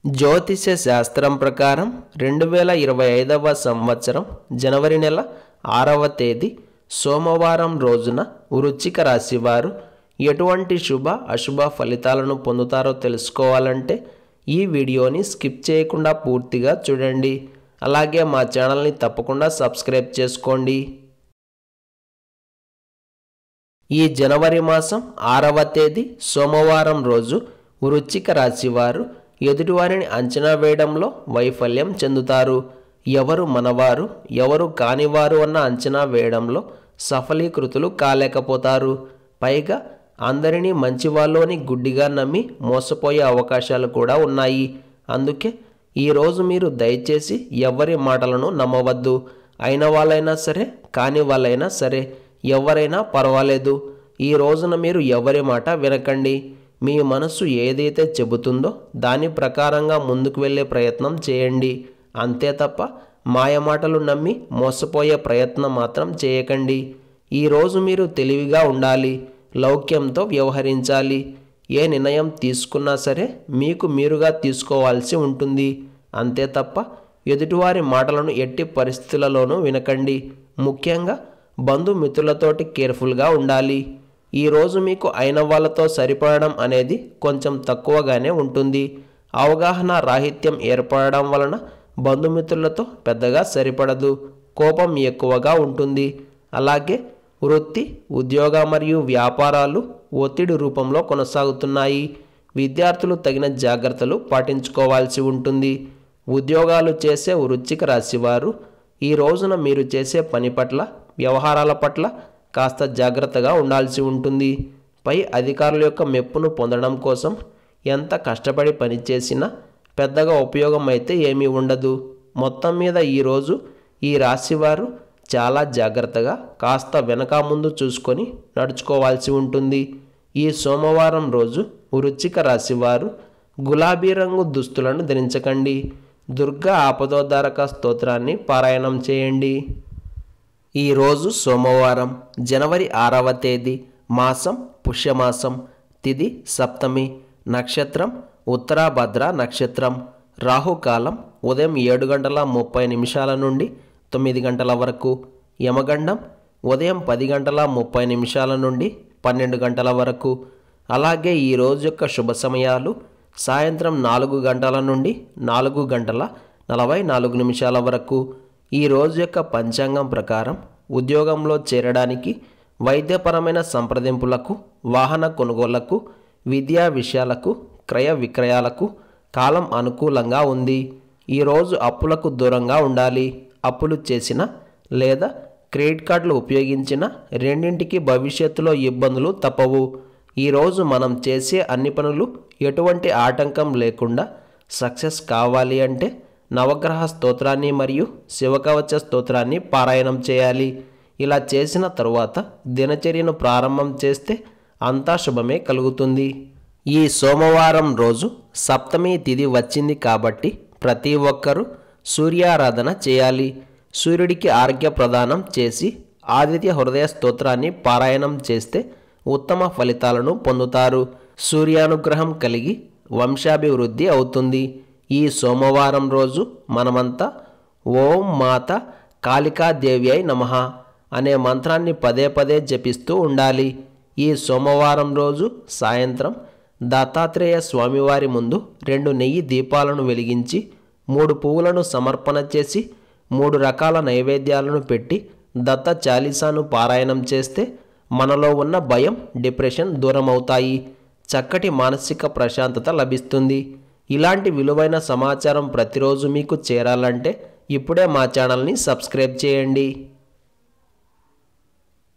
జ్యోతిష్య శాస్త్రం ప్రకారం 2025వ సంవత్సరం జనవరి నెల 6వ తేదీ సోమవారం రోజున వృశ్చిక రాశి వారు ఎటువంటి శుభ అశుభ ఫలితాలను పొందుతారో తెలుసుకోవాలంటే ఈ వీడియోని స్కిప్ చేయకుండా పూర్తిగా చూడండి. అలాగే మా ఛానల్ని తప్పకుండా సబ్స్క్రైబ్ చేసుకోండి. ఈ జనవరి మాసం 6వ తేదీ సోమవారం రోజు వృశ్చిక రాశి వారు ఎదుటివారిని అంచనా వేయడంలో వైఫల్యం చెందుతారు. ఎవరు మనవారు ఎవరు కానివారు అన్న అంచనా వేయడంలో సఫలీకృతులు కాలేకపోతారు. పైగా అందరినీ మంచివాళ్ళు అని గుడ్డిగా నమ్మి మోసపోయే అవకాశాలు కూడా ఉన్నాయి. అందుకే ఈరోజు మీరు దయచేసి ఎవరి మాటలను నమ్మవద్దు. అయిన వాళ్ళైనా సరే కాని వాళ్ళైనా సరే ఎవరైనా పర్వాలేదు. ఈ రోజున మీరు ఎవరి మాట వినకండి. మీ మనసు ఏదైతే చెబుతుందో దాని ప్రకారంగా ముందుకు వెళ్ళే ప్రయత్నం చేయండి. అంతే తప్ప మాయమాటలు నమ్మి మోసపోయే ప్రయత్నం మాత్రం చేయకండి. ఈరోజు మీరు తెలివిగా ఉండాలి, లౌక్యంతో వ్యవహరించాలి. ఏ నిర్ణయం తీసుకున్నా సరే మీకు మీరుగా తీసుకోవాల్సి ఉంటుంది. అంతే తప్ప ఎదుటివారి మాటలను ఎట్టి పరిస్థితులలోనూ వినకండి. ముఖ్యంగా బంధుమిత్రులతోటి కేర్ఫుల్గా ఉండాలి. ఈరోజు మీకు అయిన వాళ్ళతో సరిపడడం అనేది కొంచెం తక్కువగానే ఉంటుంది. అవగాహన రాహిత్యం ఏర్పడడం వలన బంధుమిత్రులతో పెద్దగా సరిపడదు. కోపం ఎక్కువగా ఉంటుంది. అలాగే వృత్తి ఉద్యోగ మరియు వ్యాపారాలు ఒత్తిడి రూపంలో కొనసాగుతున్నాయి. విద్యార్థులు తగిన జాగ్రత్తలు పాటించుకోవాల్సి ఉంటుంది. ఉద్యోగాలు చేసే వృశ్చిక రాశి వారు ఈ రోజున మీరు చేసే పని పట్ల వ్యవహారాల పట్ల కాస్త జాగ్రత్తగా ఉండాల్సి ఉంటుంది. పై అధికారుల యొక్క మెప్పును పొందడం కోసం ఎంత కష్టపడి పనిచేసినా పెద్దగా ఉపయోగం అయితే ఏమీ ఉండదు. మొత్తం మీద ఈరోజు ఈ రాశివారు చాలా జాగ్రత్తగా కాస్త వెనక ముందు చూసుకొని నడుచుకోవాల్సి ఉంటుంది. ఈ సోమవారం రోజు వృశ్చిక రాశివారు గులాబీ రంగు దుస్తులను ధరించకండి. దుర్గా ఆపదోద్ధారక స్తోత్రాన్ని పారాయణం చేయండి. ఈరోజు సోమవారం జనవరి 6వ తేదీ, మాసం పుష్యమాసం, తిథి సప్తమి, నక్షత్రం ఉత్తరాభద్ర నక్షత్రం, రాహుకాలం ఉదయం 7:30 నుండి 9 గంటల వరకు, యమగండం ఉదయం 10:30 నుండి 12 గంటల వరకు. అలాగే ఈరోజు యొక్క శుభ సమయాలు సాయంత్రం 4 గంటల నుండి 4:44 వరకు. ఈ రోజు యొక్క పంచాంగం ప్రకారం ఉద్యోగంలో చేరడానికి, వైద్యపరమైన సంప్రదింపులకు, వాహన కొనుగోళ్లకు, విద్యా విషయాలకు, క్రయ విక్రయాలకు కాలం అనుకూలంగా ఉంది. ఈరోజు అప్పులకు దూరంగా ఉండాలి. అప్పులు చేసిన లేదా క్రెడిట్ కార్డులు ఉపయోగించిన రెండింటికి భవిష్యత్తులో ఇబ్బందులు తప్పవు. ఈరోజు మనం చేసే అన్ని పనులు ఎటువంటి ఆటంకం లేకుండా సక్సెస్ కావాలి అంటే నవగ్రహ స్తోత్రాన్ని మరియు శివకవచ స్తోత్రాన్ని పారాయణం చేయాలి. ఇలా చేసిన తరువాత దినచర్యను ప్రారంభం చేస్తే అంతా శుభమే కలుగుతుంది. ఈ సోమవారం రోజు సప్తమి తిథి వచ్చింది కాబట్టి ప్రతి ఒక్కరూ సూర్యారాధన చేయాలి. సూర్యుడికి ఆర్ఘ్య ప్రదానం చేసి ఆదిత్య హృదయ స్తోత్రాన్ని పారాయణం చేస్తే ఉత్తమ ఫలితాలను పొందుతారు. సూర్యానుగ్రహం కలిగి వంశాభివృద్ధి అవుతుంది. ఈ సోమవారం రోజు మనమంతా ఓం మాత కాళికాదేవ్యై నమః అనే మంత్రాన్ని పదే పదే జపిస్తూ ఉండాలి. ఈ సోమవారం రోజు సాయంత్రం దత్తాత్రేయ స్వామివారి ముందు 2 నెయ్యి దీపాలను వెలిగించి 3 పువ్వులను సమర్పణ చేసి 3 రకాల నైవేద్యాలను పెట్టి దత్త చాలీసాను పారాయణం చేస్తే మనలో ఉన్న భయం, డిప్రెషన్ దూరమవుతాయి. చక్కటి మానసిక ప్రశాంతత లభిస్తుంది. ఇలాంటి విలువైన సమాచారం ప్రతిరోజు మీకు చేరాలంటే ఇప్పుడే మా ఛానల్ని సబ్స్క్రైబ్ చేయండి.